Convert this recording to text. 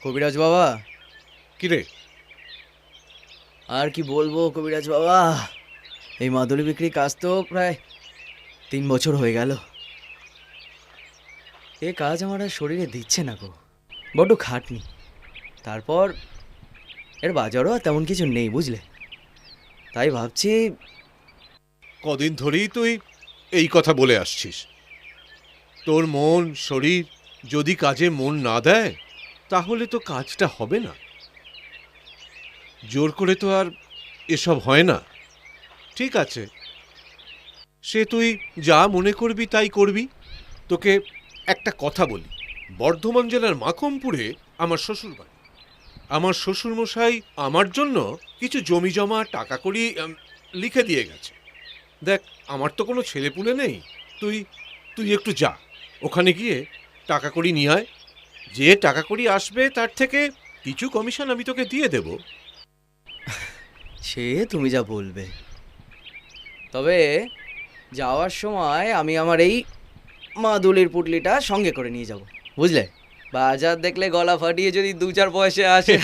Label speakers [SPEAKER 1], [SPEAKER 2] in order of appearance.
[SPEAKER 1] কবিরাজ বাবা।
[SPEAKER 2] কিরে?
[SPEAKER 1] আর কি বলবো কবিরাজ বাবা, এই মাদুলি বিক্রি কাজ তো প্রায় 3 বছর হয়ে গেল। এ কাজ আমার আর শরীরে দিচ্ছে না গো, বড্ড খাটনি। তারপর এর বাজারও আর তেমন কিছু নেই বুঝলে, তাই ভাবছি।
[SPEAKER 2] কদিন ধরেই তুই এই কথা বলে আসছিস। তোর মন শরীর যদি কাজে মন না দেয় তাহলে তো কাজটা হবে না। জোর করে তো আর এসব হয় না। ঠিক আছে, সে তুই যা মনে করবি তাই করবি। তোকে একটা কথা বলি, বর্ধমান জেলার মাখমপুরে আমার শ্বশুর বাড়ি। আমার শ্বশুরমশাই আমার জন্য কিছু জমি জমা টাকা কড়ি লিখে দিয়ে গেছে। দেখ, আমার তো কোনো ছেলেপুলে নেই। তুই তুই একটু যা, ওখানে গিয়ে টাকা কড়ি নিয়ে আয়। যে টাকা কড়ি আসবে তার থেকে কিছু কমিশন আমি তোকে দিয়ে দেব।
[SPEAKER 1] সে তুমি যা বলবে, তবে যাওয়ার সময় আমি আমার এই মাদুলির পুটলিটা সঙ্গে করে নিয়ে যাব, বুঝলে। বাজার দেখলে গলা ফাটিয়ে যদি 2-4 পয়সা আসে।